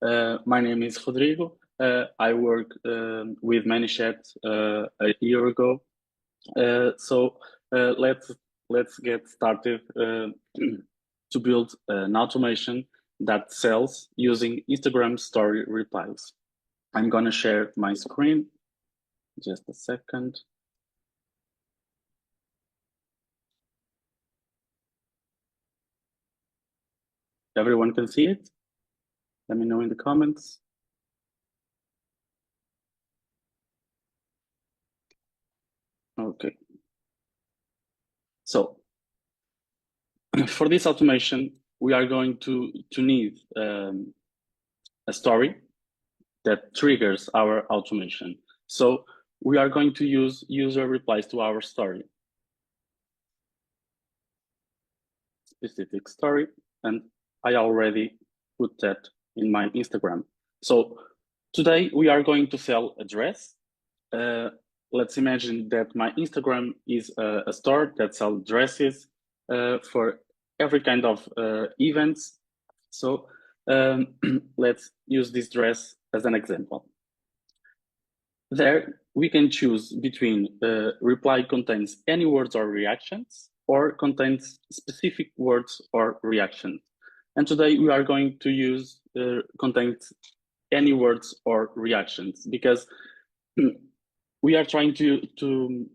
My name is Rodrigo. I work with Manychat a year ago. Let's get started to build an automation that sells using Instagram Story Replies. I'm gonna share my screen. Just a second. Everyone can see it? Let me know in the comments. Okay. So for this automation, we are going to need a story that triggers our automation. So we are going to use user replies to our story. Specific story, and I already put that in my Instagram. So today we are going to sell a dress. Let's imagine that my Instagram is a store that sells dresses for every kind of events. So let's use this dress as an example. There, we can choose between reply contains any words or reactions, or contains specific words or reactions. And today we are going to use contains any words or reactions, because we are trying to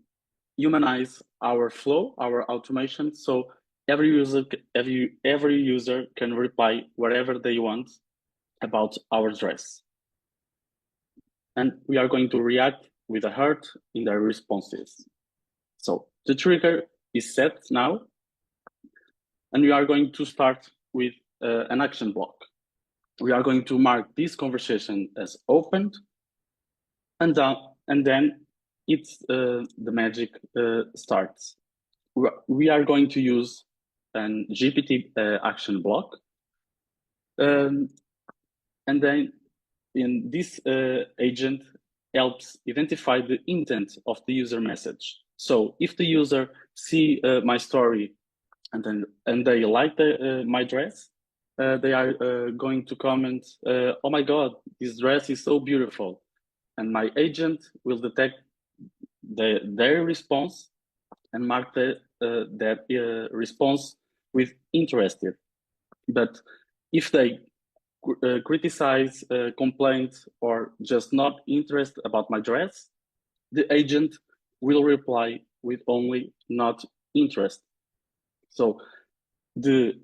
humanize our flow, our automation, so every user can reply whatever they want about our dress. And we are going to react with a heart in their responses. So the trigger is set now, and we are going to start with an action block. We are going to mark this conversation as opened, and then the magic starts. We are going to use an GPT action block, and then in this agent helps identify the intent of the user message. So if the user see my story and they like my dress, they are going to comment, "Oh my God, this dress is so beautiful," and my agent will detect their response and mark that response with interested. But if they criticize, complaint, or just not interested about my dress, the agent will reply with only not interest. So the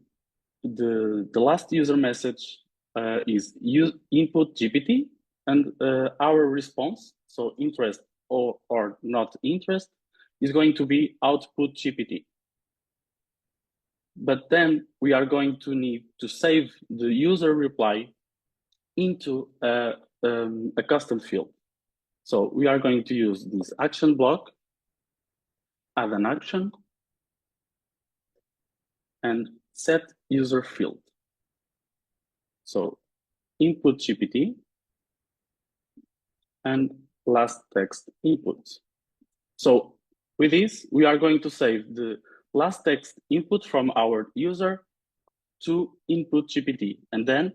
last user message is input GPT, and our response, so interest or not interest, is going to be output GPT. But then we are going to need to save the user reply into a custom field. So we are going to use this action block, add an action, and set user field. So input GPT and last text input. So with this, we are going to save the last text input from our user to input GPT, and then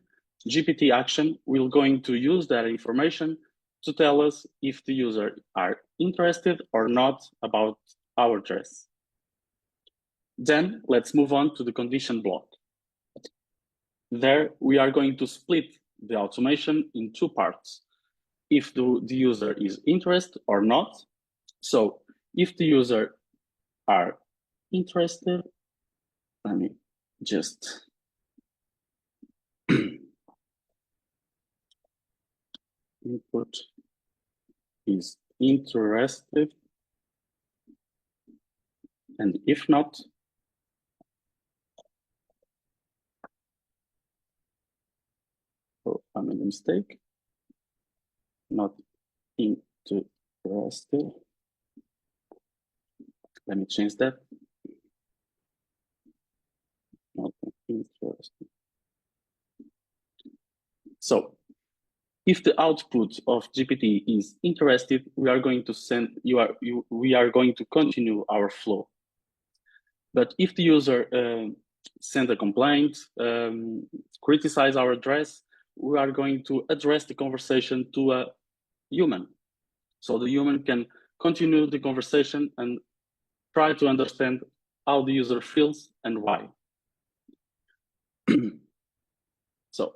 GPT action will going to use that information to tell us if the user are interested or not about our dress. Then let's move on to the condition block. There we are going to split the automation in two parts. If the user is interested or not. So if the user are interested, let me just input is interested, and if not, oh, I made a mistake, not interested. Let me change that. Not interested. So if the output of GPT is interested, we are going to we are going to continue our flow. But if the user send a complaint, criticize our address, we are going to address the conversation to a human. So the human can continue the conversation and try to understand how the user feels and why. So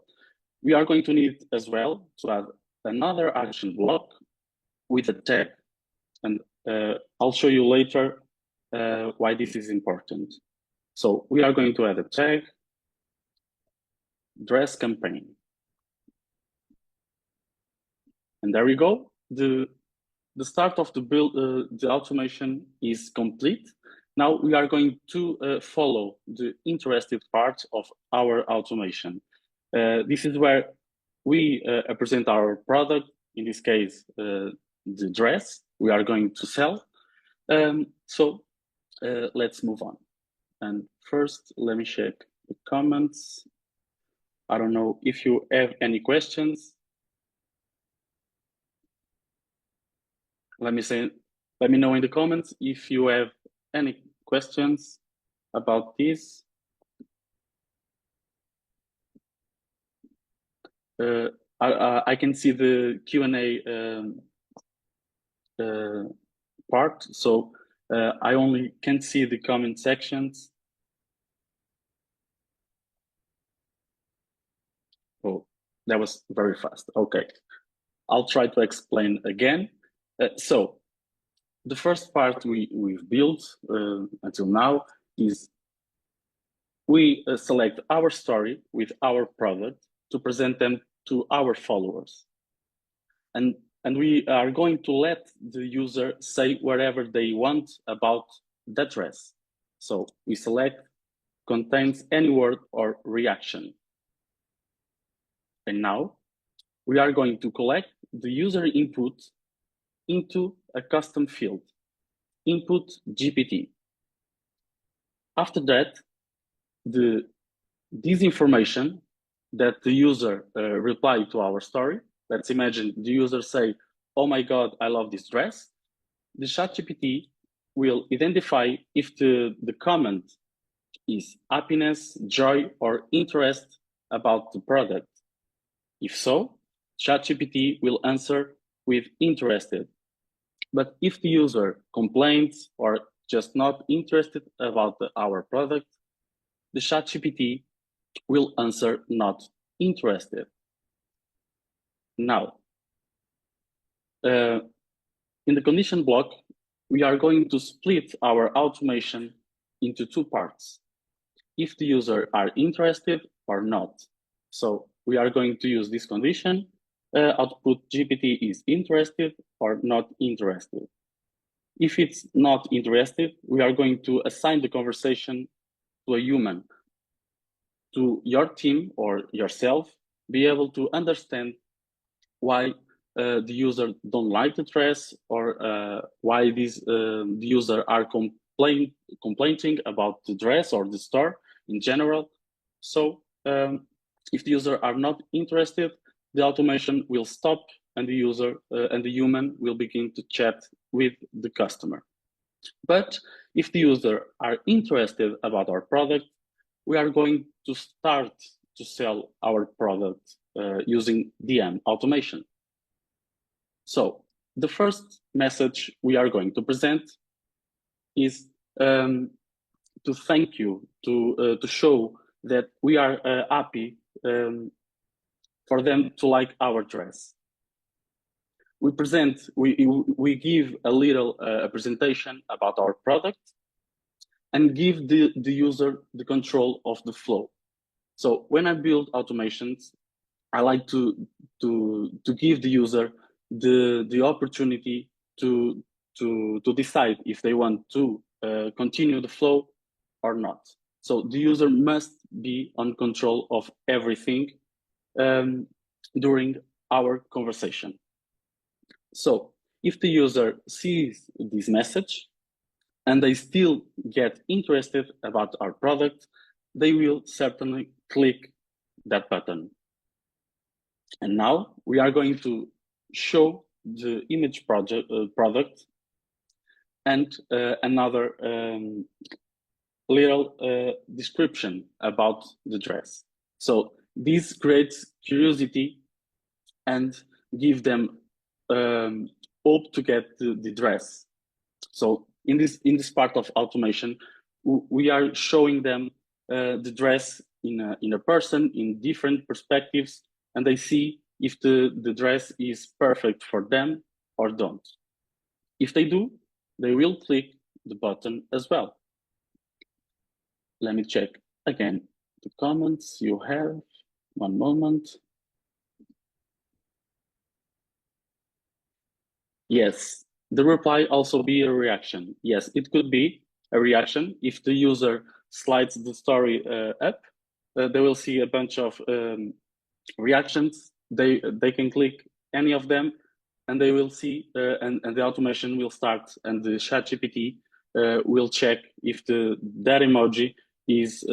we are going to need as well to add another action block with a tag. And I'll show you later why this is important. So we are going to add a tag, dress campaign. And there we go. The start of the build, the automation is complete. Now we are going to follow the interested part of our automation. This is where we present our product, in this case, the dress we are going to sell. So let's move on. And first, let me check the comments. I don't know if you have any questions. Let me know in the comments if you have any questions about this. I can see the Q&A part, so I only can see the comment sections. Oh, that was very fast. Okay, I'll try to explain again. So the first part we've built until now is we select our story with our product to present them to our followers. And we are going to let the user say whatever they want about that dress. So we select contains any word or reaction. And now we are going to collect the user input into a custom field, input GPT. After that, this information that the user replied to our story, let's imagine the user say, "Oh my God, I love this dress." The ChatGPT will identify if the comment is happiness, joy, or interest about the product. If so, ChatGPT will answer with interested. But if the user complains or just not interested about our product, the ChatGPT will answer not interested. Now, in the condition block, we are going to split our automation into two parts, if the user are interested or not. So we are going to use this condition, output GPT is interested or not interested. If it's not interested, we are going to assign the conversation to a human, to your team or yourself, be able to understand why the user don't like the dress or why the user are complaining about the dress or the store in general. So if the user are not interested, the automation will stop and the user and the human will begin to chat with the customer. But if the user are interested about our product, we are going to start to sell our product using DM automation. So the first message we are going to present is to thank you, to show that we are happy for them to like our dress. We give a little presentation about our product and give the user the control of the flow. So when I build automations, I like to give the user the opportunity to decide if they want to continue the flow or not. So the user must be on control of everything during our conversation. So if the user sees this message and they still get interested about our product, they will certainly click that button. And now we are going to show the image product and another little description about the dress. So This creates curiosity and give them hope to get the dress. So in this part of automation, we are showing them the dress in a person in different perspectives, and they see if the dress is perfect for them or don't. If they do, they will click the button as well. Let me check again the comments you have. One moment. Yes, the reply also be a reaction. Yes, it could be a reaction. If the user slides the story up, they will see a bunch of reactions. They can click any of them, and they will see, and the automation will start, and the ChatGPT will check if that emoji is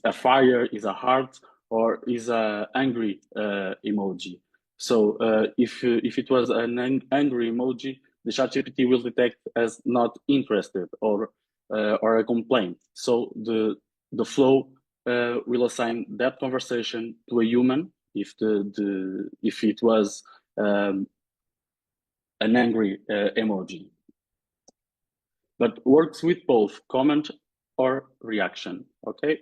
a fire, is a heart, or is a angry emoji. So if it was an angry emoji, the ChatGPT will detect as not interested or a complaint. So the flow will assign that conversation to a human if if it was an angry emoji, but works with both comment or reaction. Okay.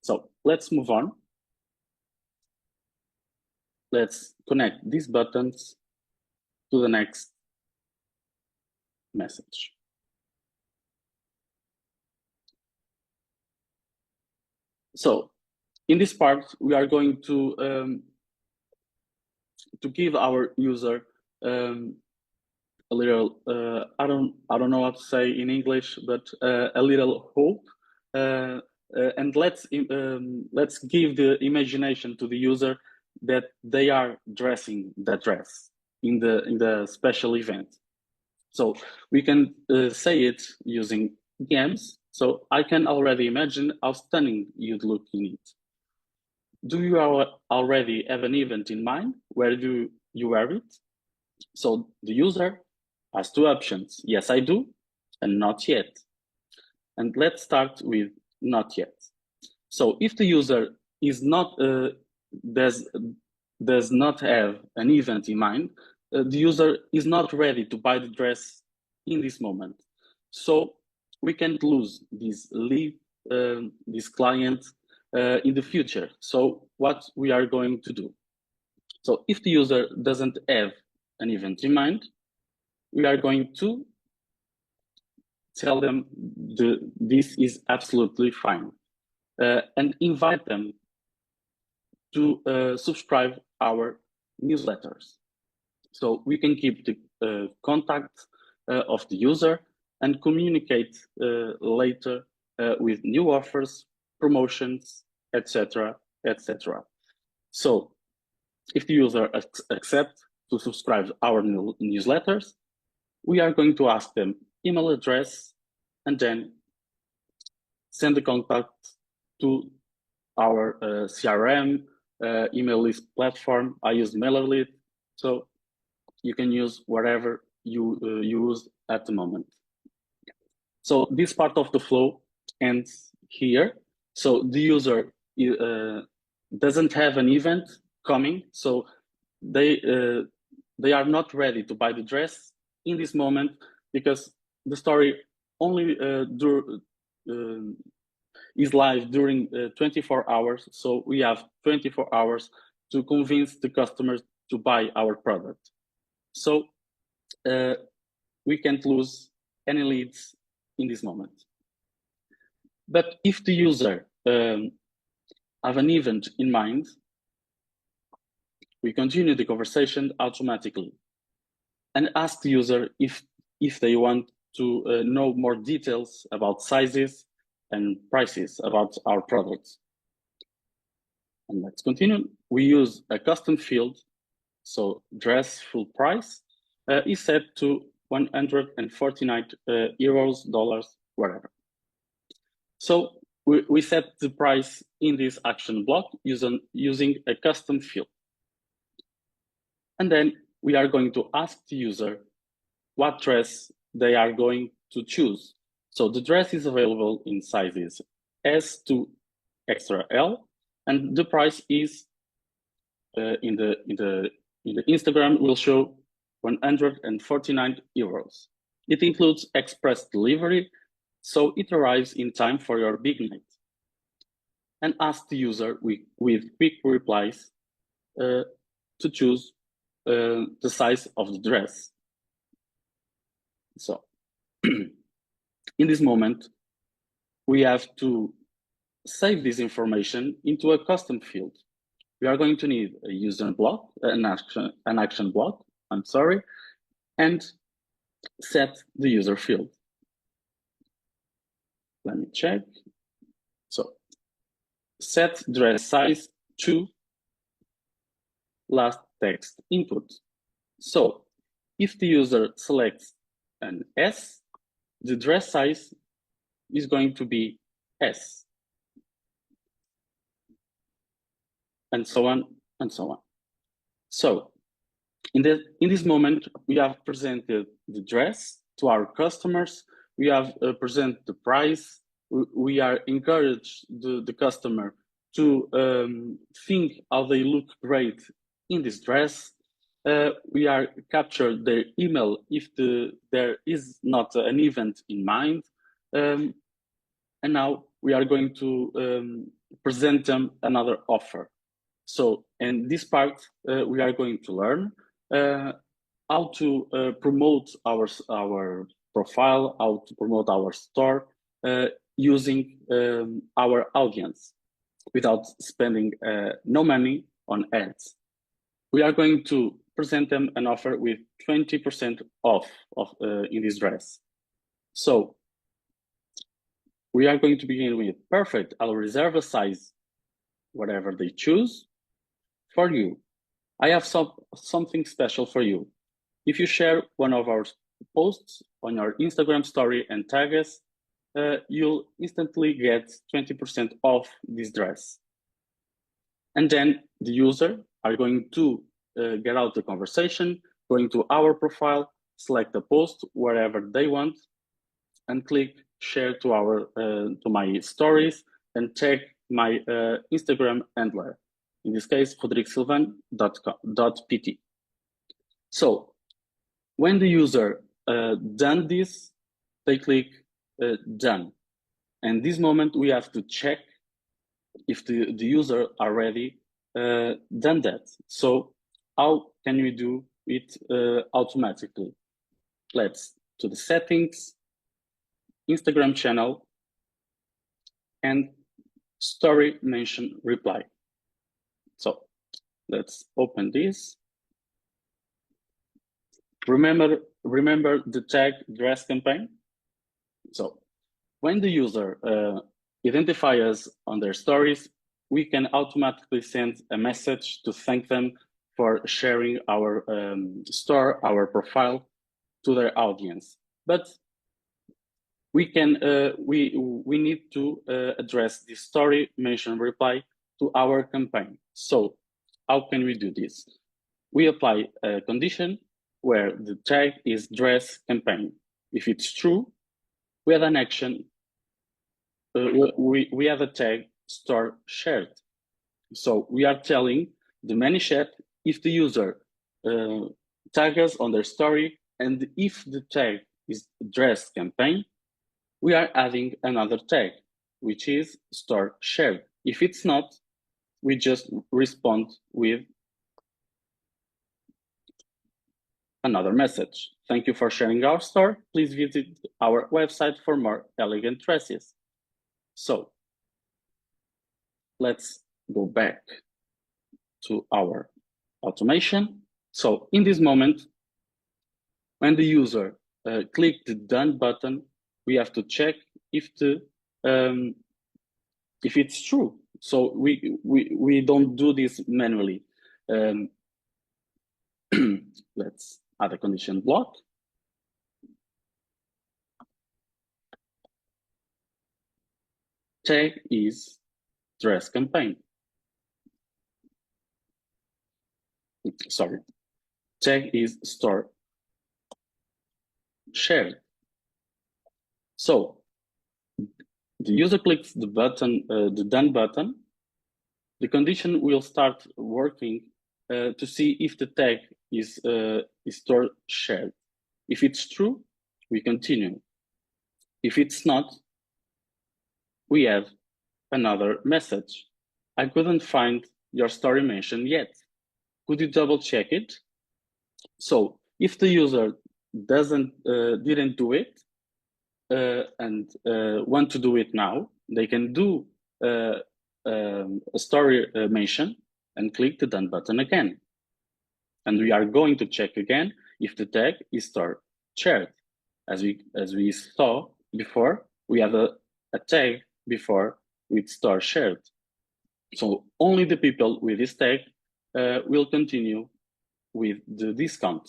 So let's move on. Let's connect these buttons to the next message. So in this part, we are going to give our user a little, I don't know what to say in English, but a little hope. And let's give the imagination to the user that they are dressing that dress in the special event. So we can say it using games. So I can already imagine how stunning you'd look in it. Do you already have an event in mind? Where do you wear it? So the user has two options. Yes, I do, and not yet. And let's start with not yet. So if the user is not does not have an event in mind, the user is not ready to buy the dress in this moment. So we can't lose this lead, this client in the future. So what we are going to do? So if the user doesn't have an event in mind, we are going to tell them this is absolutely fine and invite them to subscribe our newsletters. So we can keep the contact of the user and communicate later with new offers, promotions, etc., etc. So if the user accepts to subscribe our newsletters, we are going to ask them email address and then send the contact to our CRM, email list platform. I use MailerLite, so you can use whatever you use at the moment. So this part of the flow ends here. So the user doesn't have an event coming, so they are not ready to buy the dress in this moment because the story only is live during 24 hours. So we have 24 hours to convince the customers to buy our product. So we can't lose any leads in this moment. But if the user have an event in mind, we continue the conversation automatically and ask the user if they want to know more details about sizes and prices about our products. And let's continue. We use a custom field. So dress full price is set to 149 euros, dollars, whatever. So we set the price in this action block using a custom field. And then we are going to ask the user what dress they are going to choose. So the dress is available in sizes S to extra L, and the price is in the Instagram will show 149 euros. It includes express delivery, so it arrives in time for your big night. And ask the user with quick replies to choose the size of the dress. So in this moment, we have to save this information into a custom field. We are going to need a user block, an action block, and set the user field. Let me check. So set dress size to last text input. So if the user selects an S, the dress size is going to be S, and so on and so on. So in this moment, we have presented the dress to our customers. We have presented the price. We are encouraged the customer to think how they look great in this dress. We are captured their email if there is not an event in mind. And now we are going to present them another offer. So in this part, we are going to learn how to promote our profile, how to promote our store using our audience without spending no money on ads. We are going to present them an offer with 20% off in this dress. So we are going to begin with perfect. I'll reserve a size, whatever they choose, for you. I have something special for you. If you share one of our posts on your Instagram story and tag us, you'll instantly get 20% off this dress. And then the user are going to get out the conversation, going to our profile, select the post wherever they want, and click share to my stories and tag my Instagram handler. In this case, rodrigosilvan.pt. So when the user done this, they click done. And this moment we have to check if the user already done that. So how can we do it automatically? Let's to the settings, Instagram channel, and story mention reply. So let's open this. Remember the tag dress campaign. So when the user identifies us on their stories, we can automatically send a message to thank them for sharing our store, our profile to their audience. But we can we need to address this story mention reply to our campaign. So how can we do this? We apply a condition where the tag is dress campaign. If it's true, we have an action. We have a tag store shared. So we are telling the Manychat if the user tag us on their story, and if the tag is dress campaign, we are adding another tag, which is store shared. If it's not, we just respond with another message. Thank you for sharing our store. Please visit our website for more elegant dresses. So let's go back to our automation. So in this moment, when the user click the done button, we have to check if it's true. So we don't do this manually. Let's add a condition block. Tag is dress campaign. Sorry. Tag is store shared. So the user clicks the button, the done button, the condition will start working to see if the tag is stored shared. If it's true, we continue. If it's not, we have another message. I couldn't find your story mentioned yet. Could you double check it? So if the user didn't do it and want to do it now, they can do a story mention and click the done button again. And we are going to check again if the tag is stored shared. As we saw before, we have a tag before with store shared. So only the people with this tag will continue with the discount.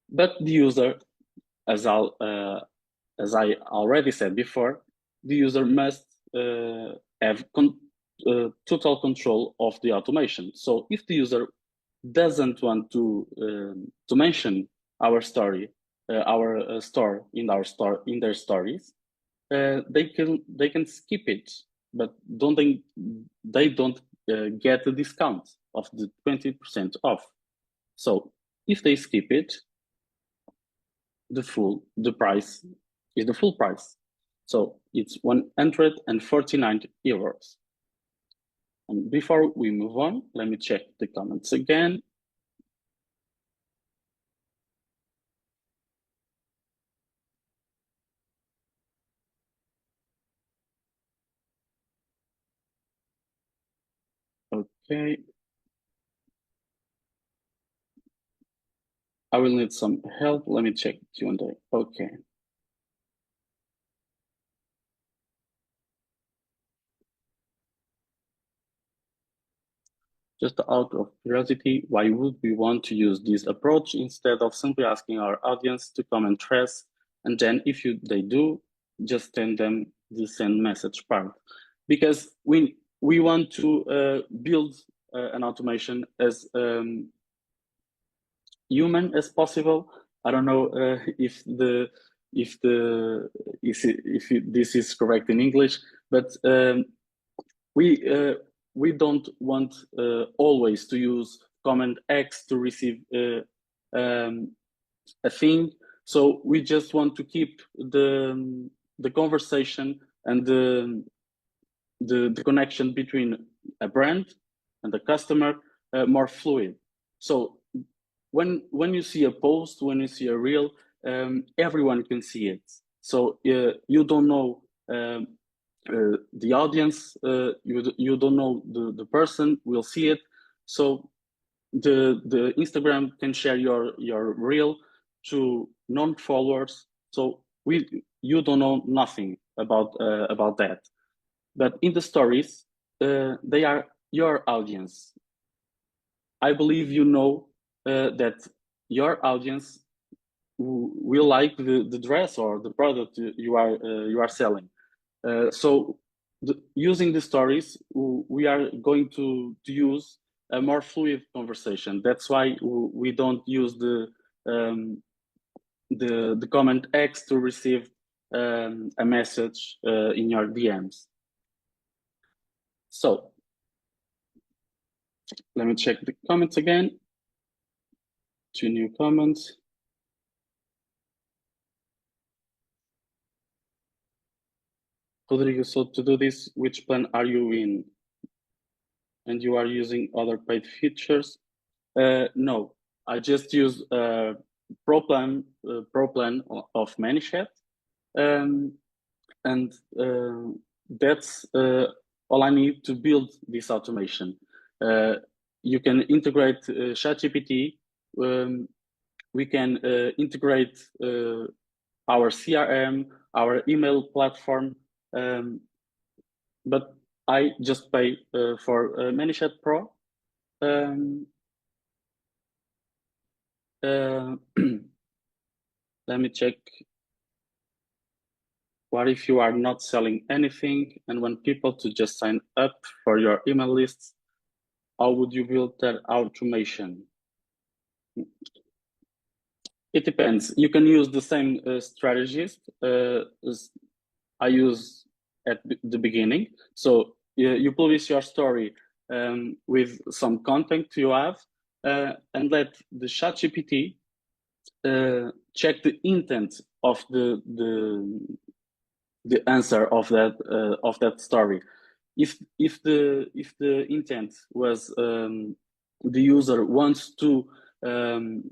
But the user, as I already said before, the user must have total control of the automation. So if the user doesn't want to mention our story, our store in their stories, they can skip it, but they don't get the discount of the 20% off. So if they skip it, the price is the full price. So it's 149 euros. And before we move on, let me check the comments again. Okay. I will need some help. Let me check Q&A. Okay. Just out of curiosity, why would we want to use this approach instead of simply asking our audience to comment threads, and then if they do, just send them the send message part? Because we want to build an automation as human as possible. I don't know if this is correct in English, but we don't want always to use command X to receive a thing. So we just want to keep the conversation and the connection between a brand and the customer more fluid. So when you see a post, when you see a reel, everyone can see it. So you don't know the audience, you don't know the person will see it. So the Instagram can share your reel to non-followers. So you don't know nothing about that. But in the stories, they are your audience. I believe you know that your audience will like the dress or the product you are selling. So using the stories, we are going to use a more fluid conversation. That's why we don't use the comment X to receive a message in your DMs. So let me check the comments again. 2 new comments. Rodrigo, so to do this, which plan are you in? And you are using other paid features? No, I just use Pro plan of Manychat, and that's all I need to build this automation. You can integrate ChatGPT. We can integrate our CRM, our email platform, but I just pay for Manychat Pro. Let me check. What if you are not selling anything and want people to just sign up for your email lists? How would you build that automation? It depends. You can use the same strategies. I use at the beginning. So you publish your story with some content you have, and let the ChatGPT check the intent of the answer of that story. If the intent was the user wants to um,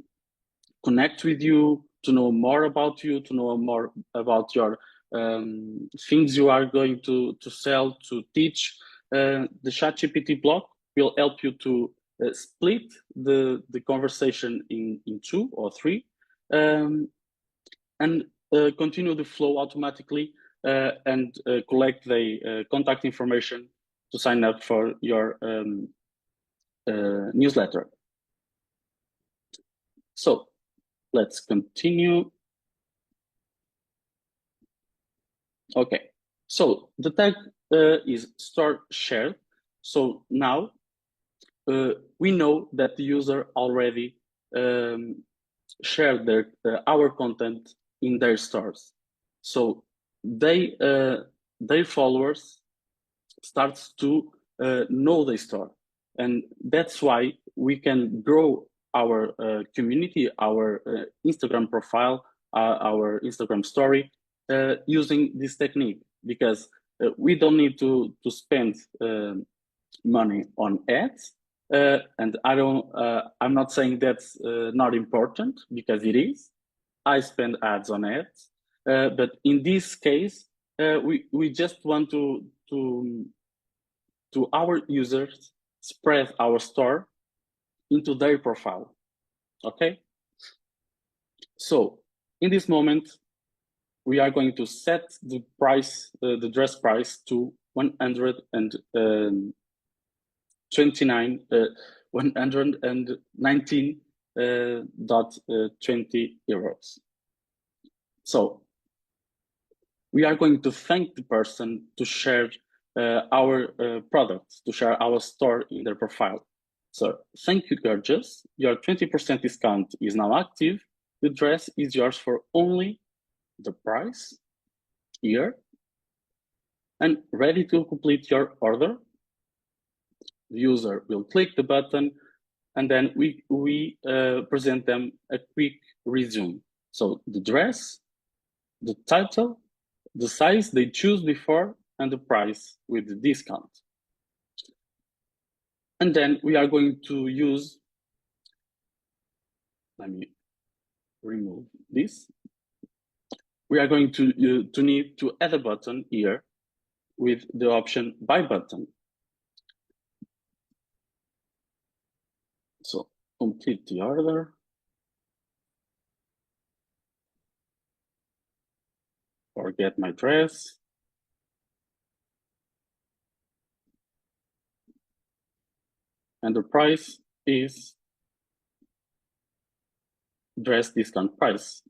connect with you, to know more about you, to know more about your things you are going to sell, to teach, the ChatGPT block will help you to split the conversation in two or three, and continue the flow automatically, and collect the contact information to sign up for your newsletter. So let's continue. Okay, so the tag is store shared. So now we know that the user already shared our content in their stores. So their followers starts to know the store, and that's why we can grow our community, our Instagram profile, our Instagram story, using this technique, because we don't need to spend money on ads. And I'm not saying that's not important, because it is. I spend ads on ads, but in this case, we just want to our users spread our store into their profile. Okay, so in this moment we are going to set the price, the dress price, to 119.20 euros. So we are going to thank the person to share our products, to share our store in their profile. So thank you, gorgeous. Your 20% discount is now active. The dress is yours for only the price here, and ready to complete your order. The user will click the button, and then we present them a quick resume. So the dress, the title, the size they choose before, and the price with the discount. And then we are going to use, let me remove this. We are going to need to add a button here with the option buy button. So complete the order. Or get my dress. And the price is dress discount price.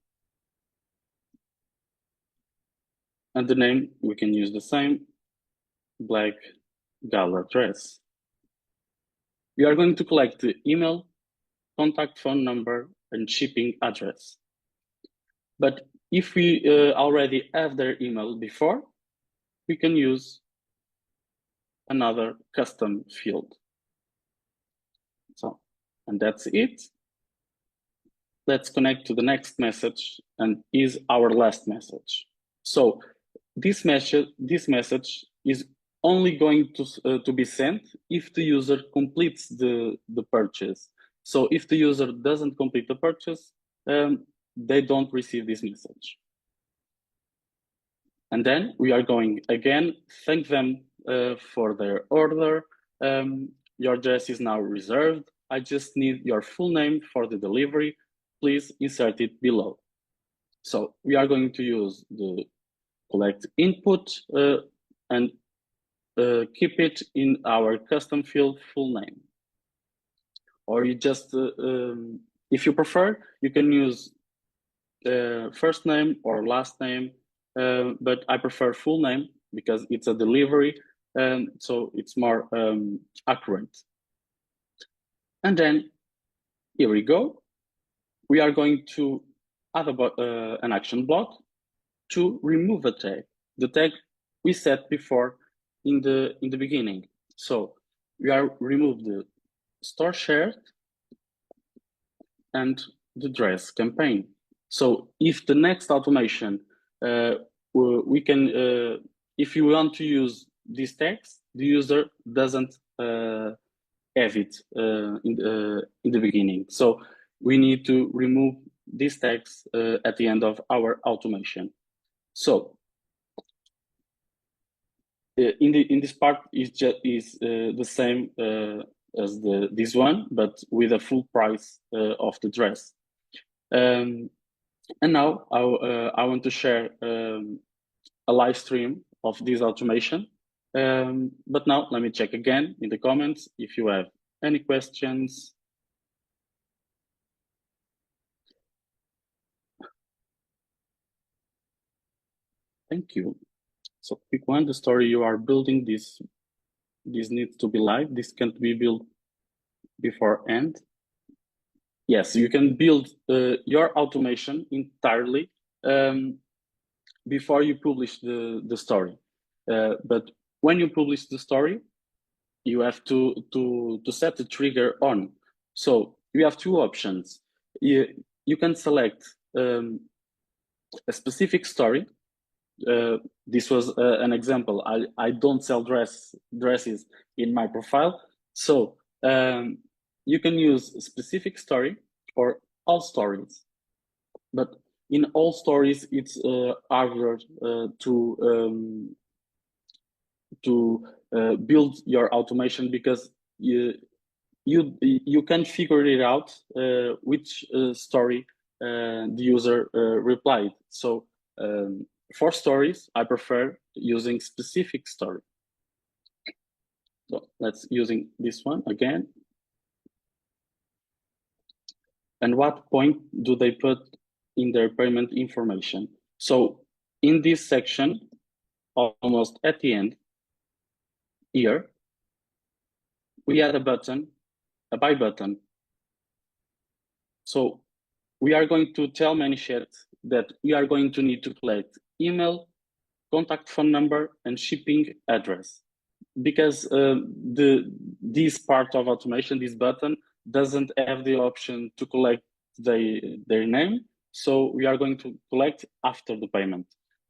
And the name, we can use the same, black gala dress. We are going to collect the email, contact phone number, and shipping address. But if we already have their email before, we can use another custom field. So, and that's it. Let's connect to the next message, and is our last message. So this message is only going to be sent if the user completes the purchase. So if the user doesn't complete the purchase, they don't receive this message. And then we are going again, thank them for their order. Your dress is now reserved. I just need your full name for the delivery. Please insert it below. So we are going to use the collect input and keep it in our custom field full name. Or you just, if you prefer, you can use first name or last name, but I prefer full name because it's a delivery, so it's more accurate. And then here we go. We are going to add an action block to remove a tag. the tag we set before in the beginning. So we are remove the store shared and the dress campaign. So if the next automation we can if you want to use these tags, the user doesn't have it in the beginning. So we need to remove these tags at the end of our automation. So in this part is the same as this one, but with a full price of the dress. And now I want to share a live stream of this automation. But now let me check again in the comments if you have any questions. Thank you. So quick one, the story you are building, this needs to be live. This can't be built beforehand. Yes, you can build your automation entirely before you publish the story. But when you publish the story, you have to set the trigger on. So you have two options. You can select a specific story. This was an example. I don't sell dresses in my profile. So you can use a specific story or all stories. But in all stories, it's harder to build your automation because you can figure it out which story the user replied. So for stories, I prefer using specific story. So let's using this one again. And what point do they put in their payment information? So in this section, almost at the end here, we add a button, a buy button. So we are going to tell Manychat that we are going to need to collect email, contact phone number, and shipping address. Because this part of automation, this button, doesn't have the option to collect their name. So we are going to collect after the payment.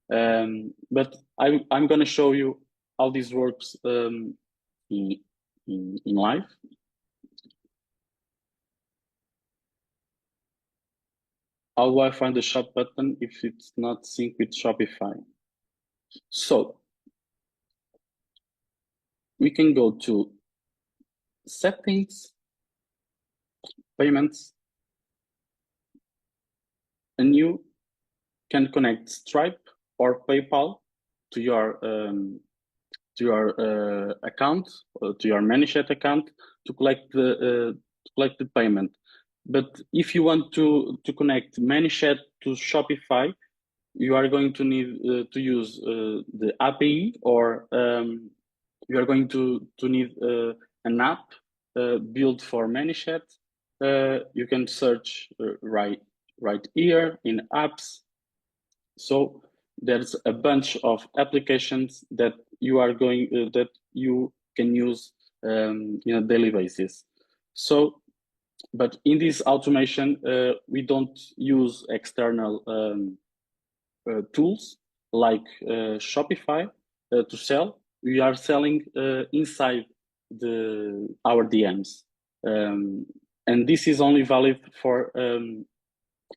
But I'm going to show you how this works in live. How do I find the shop button if it's not synced with Shopify? So we can go to settings, payments, and you can connect Stripe or PayPal to your account, to your Manychat account to collect the payment. But if you want to connect Manychat to Shopify, you are going to need to use the API, or you are going to need an app built for Manychat. You can search right here in apps. So there's a bunch of applications that you are going that you can use in a daily basis. So, but in this automation, we don't use external tools like Shopify to sell. We are selling inside our DMs, and this is only valid for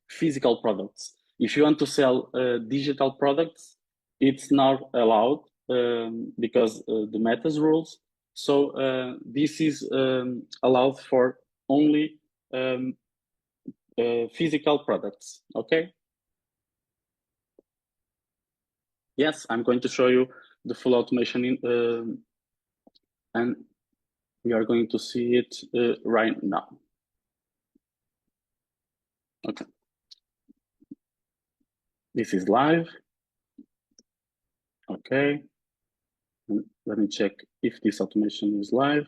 physical products. If you want to sell digital products, it's not allowed because the Meta's rules. So this is allowed for only physical products. Okay. Yes, I'm going to show you the full automation and we are going to see it right now. Okay. This is live. Okay. And let me check if this automation is live.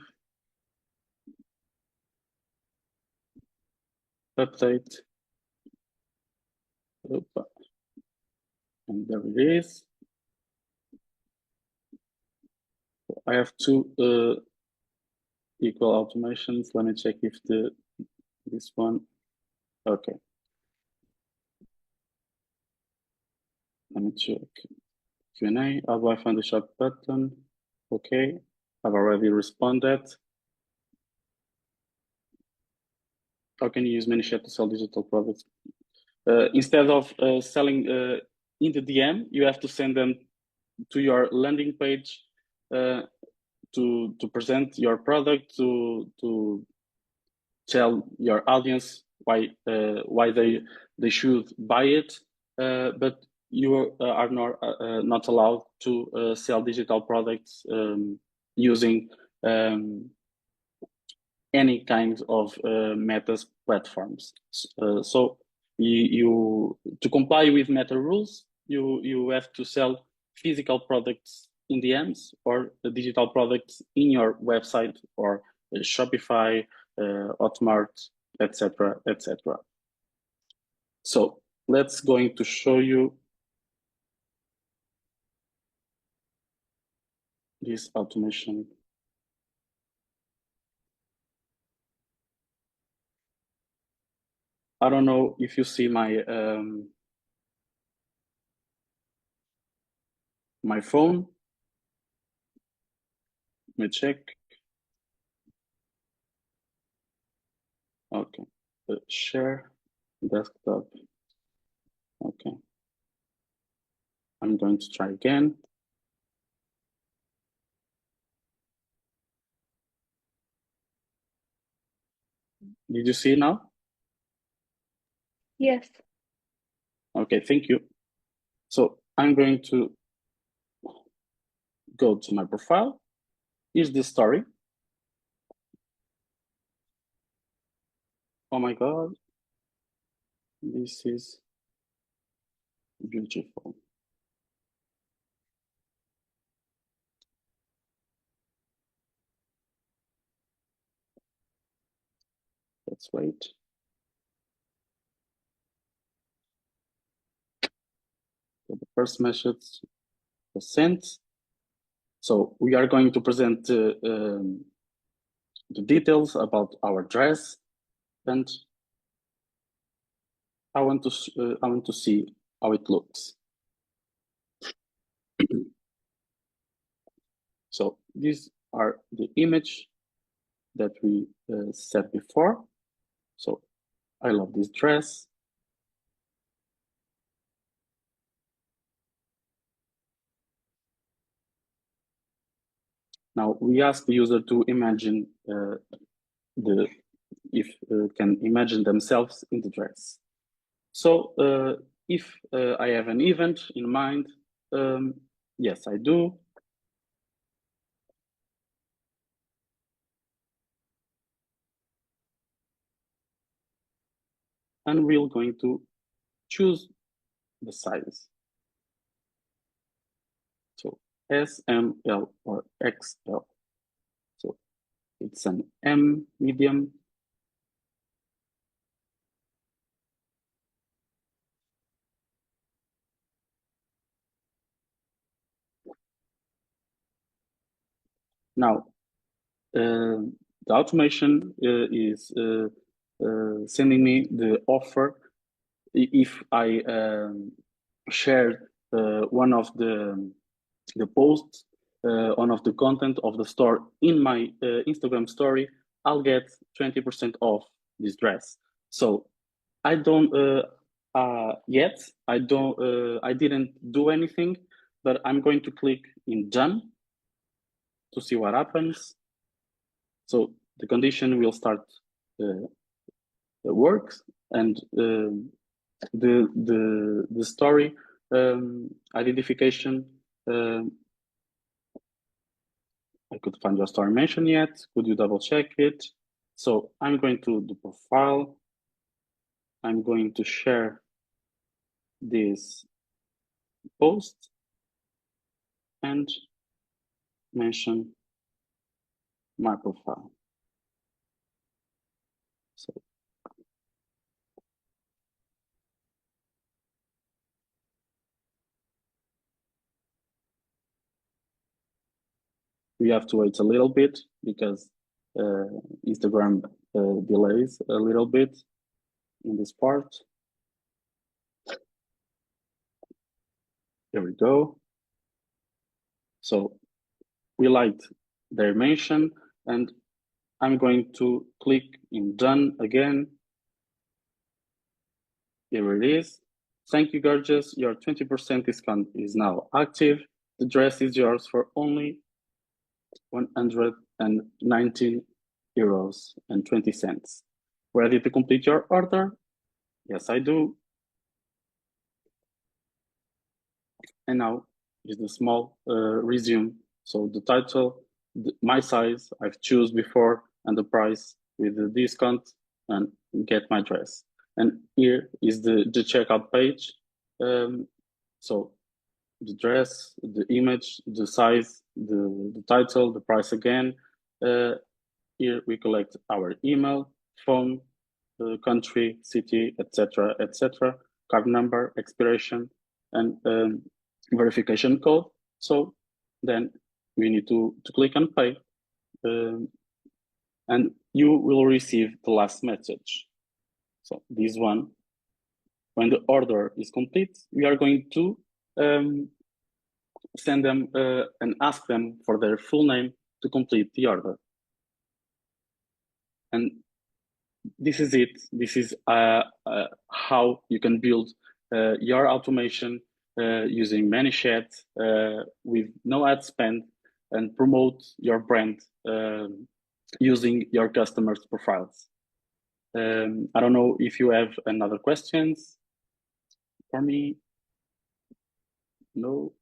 Update. Opa. And there it is. I have two equal automations. Let me check if this one. Okay. Let me check. Q&A. How do I find the shop button? Okay. I've already responded. How can you use Manychat to sell digital products? Instead of selling in the DM, you have to send them to your landing page to present your product, to tell your audience why they should buy it, but you are not allowed to sell digital products using any kind of Meta platforms. So you to comply with Meta rules, you have to sell physical products in DMs or digital products in your website or Shopify, Hotmart, etc., etc. So let's going to show you this automation. I don't know if you see my phone. Let me check. Okay, share desktop. Okay, I'm going to try again. Did you see now? Yes. Okay, thank you. So I'm going to go to my profile. Here's the story. Oh my God, this is beautiful. Let's wait. So the first message was sent. So we are going to present the details about our dress, and I want to see how it looks. So these are the image that we set before. So I love this dress. Now we ask the user to imagine can imagine themselves in the dress. So if I have an event in mind, yes, I do. And we're going to choose the size. So S, M, L, or XL. So it's an M medium. Now, the automation is sending me the offer if I share one of the posts, one of the content of the store in my Instagram story, I'll get 20% off this dress. So I don't yet. I didn't do anything, but I'm going to click in done to see what happens. So the condition will start works, and the story identification. I could find your story mention yet. Could you double check it? So I'm going to the profile. I'm going to share this post and mention my profile. So we have to wait a little bit because Instagram delays a little bit in this part. Here we go. So we liked their mention, and I'm going to click in done again. Here it is. Thank you, gorgeous. Your 20% discount is now active. The dress is yours for only 119 euros and 20 cents. Ready to complete your order? Yes, I do. And now is the small resume. So the title, my size, I've choose before, and the price with the discount, and get my dress. And here is the checkout page. So the dress, the image, the size, the title, the price again. Here we collect our email, phone, country, city, etc., etc., card number, expiration, and verification code. So then we need to click on pay, and you will receive the last message. So this one, when the order is complete, we are going to send them and ask them for their full name to complete the order. And this is it. This is how you can build your automation using Manychat with no ad spend and promote your brand using your customers' profiles. I don't know if you have another questions for me. No.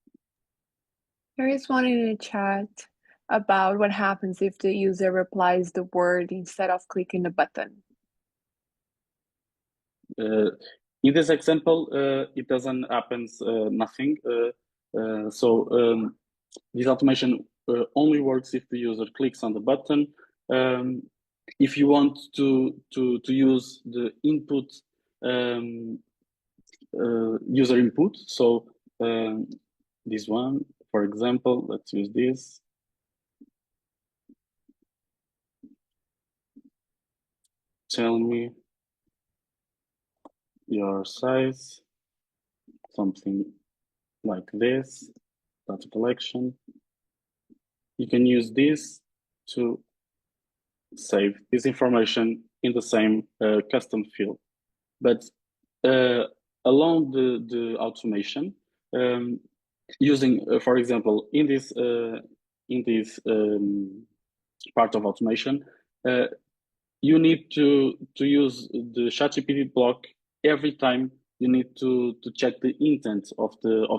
There is one in the chat about what happens if the user replies the word instead of clicking the button. In this example, it doesn't happen nothing. So this automation only works if the user clicks on the button. If you want to use the input user input, so this one, for example, let's use this. Tell me your size, something like this, data collection. You can use this to save this information in the same custom field. But along the automation, using, for example, in this part of automation, you need to use the ChatGPT block every time you need to check the intent of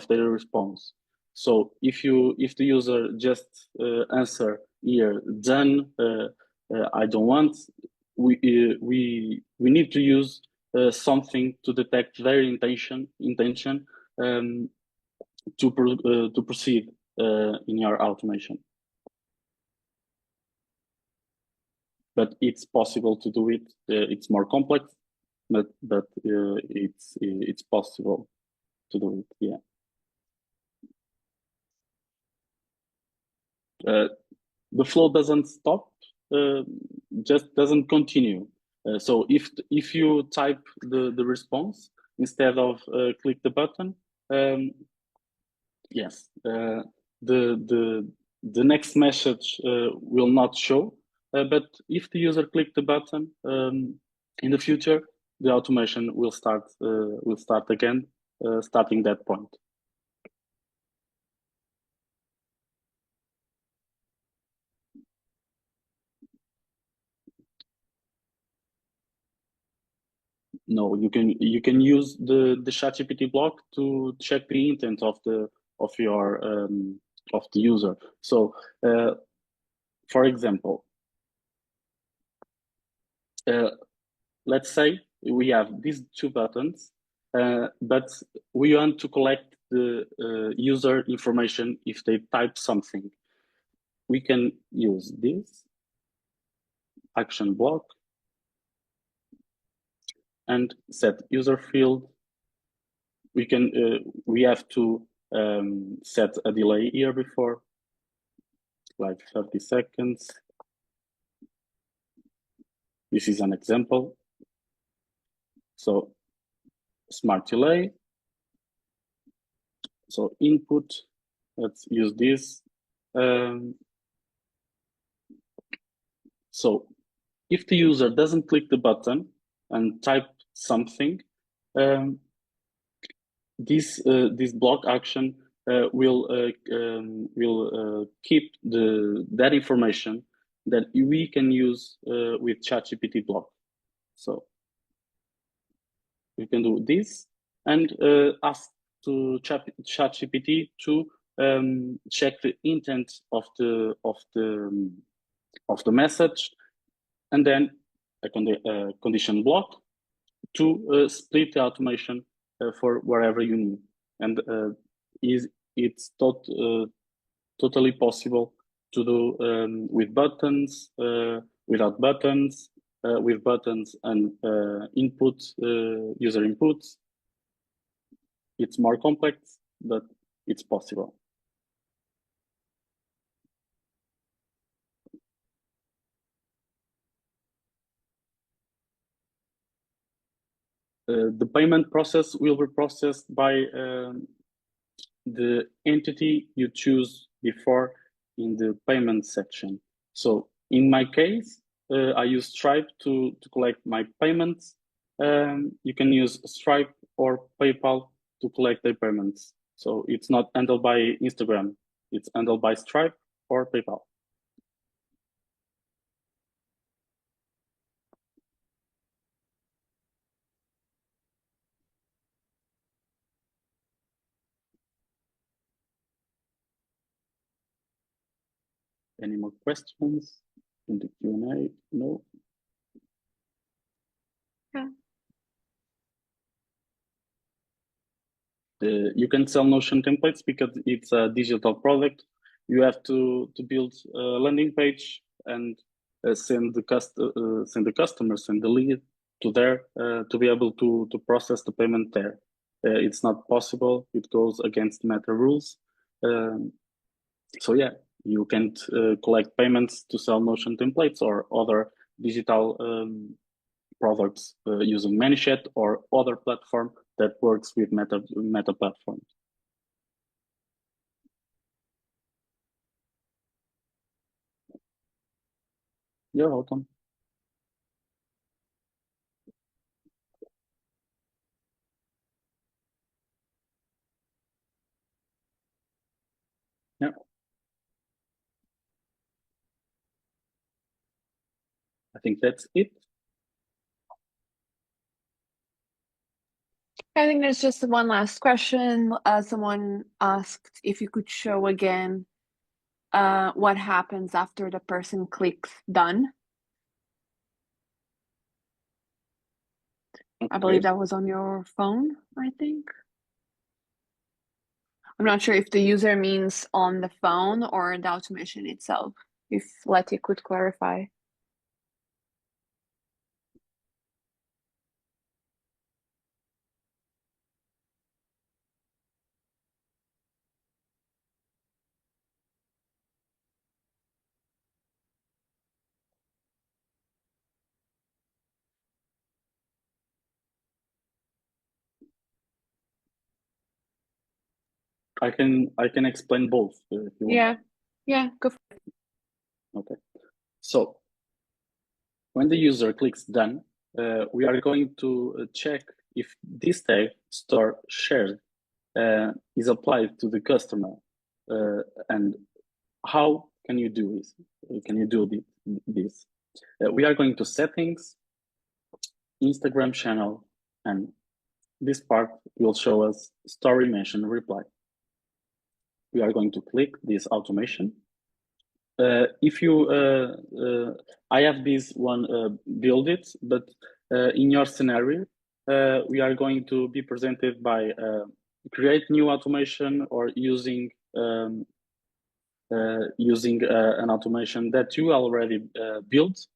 their response. So if the user just answer here done, I don't want, we need to use something to detect their intention to proceed in your automation. But it's possible to do it. It's more complex, but it's possible to do it. Yeah. The flow doesn't stop, just doesn't continue. So if you type the response instead of click the button, yes, the next message will not show. But if the user click the button in the future, the automation will start again, starting that point. No, you can use the ChatGPT block to check the intent of the user. So, for example, let's say we have these two buttons, but we want to collect the user information if they type something. We can use this action block and set user field. We have to set a delay here before. like 30 seconds. This is an example. So smart delay. So input, let's use this. So if the user doesn't click the button and type something, this block action will keep that information that we can use with ChatGPT block. So we can do this and ask to ChatGPT to check the intent of the message, and then a condition block to split the automation for wherever you need. And it's totally possible to do with buttons, without buttons, with buttons and input, user inputs. It's more complex, but it's possible. The payment process will be processed by the entity you choose before in the payment section. So in my case, I use Stripe to collect my payments. You can use Stripe or PayPal to collect the payments. So it's not handled by Instagram. It's handled by Stripe or PayPal. Any more questions in the Q&A? No? Yeah. You can sell Notion templates because it's a digital product. You have to build a landing page and send the customer, send the lead to there to be able to process the payment there. It's not possible. It goes against Meta rules. So yeah, you can't collect payments to sell Notion templates or other digital products using Manychat or other platform that works with Meta platforms. You're welcome. Yeah. I think that's it. I think there's just one last question. Someone asked if you could show again what happens after the person clicks done. Okay. I believe that was on your phone, I think. I'm not sure if the user means on the phone or the automation itself. If Letty could clarify. I can explain both if you want. Yeah, go for it. Okay. So when the user clicks done, we are going to check if this tag store shared is applied to the customer, and how can you do this? Can you do this? We are going to settings, Instagram channel, and this part will show us story mention reply. We are going to click this automation. If you, I have this one build it, but in your scenario, we are going to be presented by create new automation or using an automation that you already built.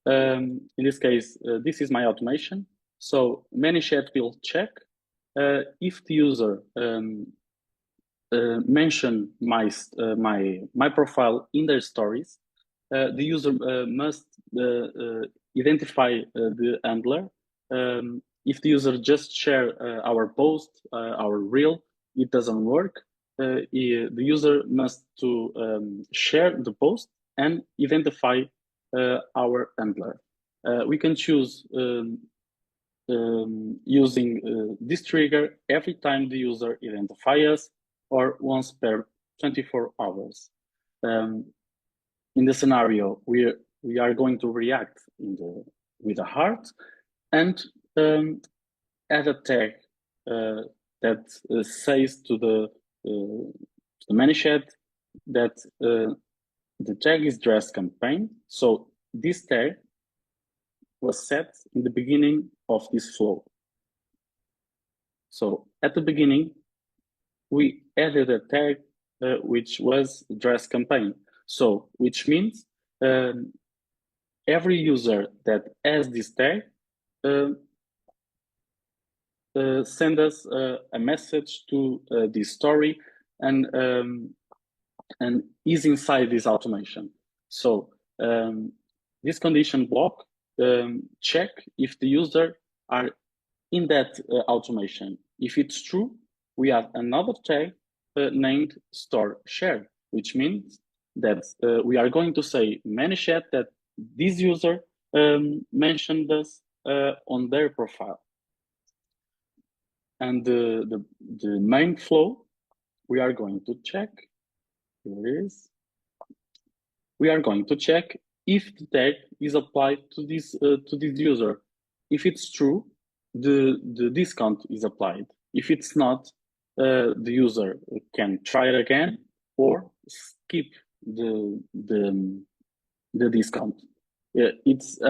In this case, this is my automation. So Manychat will check if the user mention my profile in their stories, the user must identify the handler. If the user just share our post, our reel, it doesn't work. The user must to share the post and identify our handler. We can choose using this trigger every time the user identifies us or once per 24 hours. In the scenario, we are going to react with a heart and add a tag that says to the Manychat that the tag is dress campaign. So this tag was set in the beginning of this flow. So at the beginning, we added a tag which was dress campaign. So which means every user that has this tag send us a message to this story and is inside this automation. So this condition block check if the user are in that automation. If it's true, we have another tag named store share, which means that we are going to say Manychat that this user mentioned us on their profile. And the main flow, we are going to check. Here it is. We are going to check if the tag is applied to this user. If it's true, the discount is applied. If it's not, the user can try it again or skip the discount. It's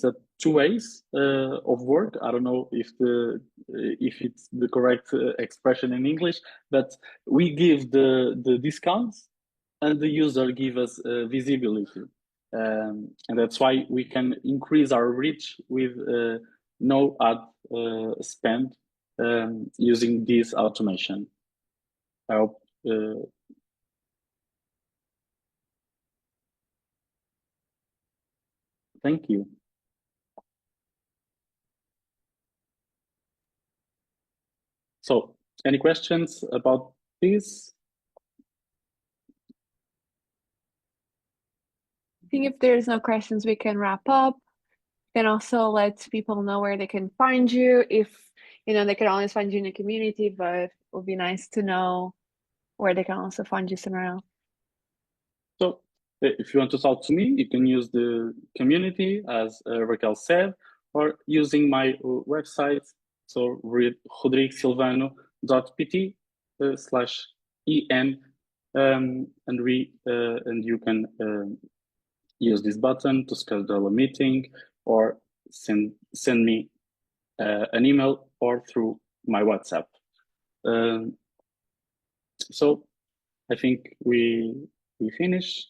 a two ways of work. I don't know if it's the correct expression in English, but we give the discounts and the user give us visibility. And that's why we can increase our reach with no ad spend using this automation. I hope thank you. So, any questions about this? I think if there's no questions, we can wrap up. You can also let people know where they can find you. If they can always find you in the community, but it would be nice to know where they can also find you somewhere else. So, if you want to talk to me, you can use the community, as Raquel said, or using my website, so rodrigosilvano.pt/en, and you can use this button to schedule a meeting or send me an email or through my WhatsApp. So I think we finish.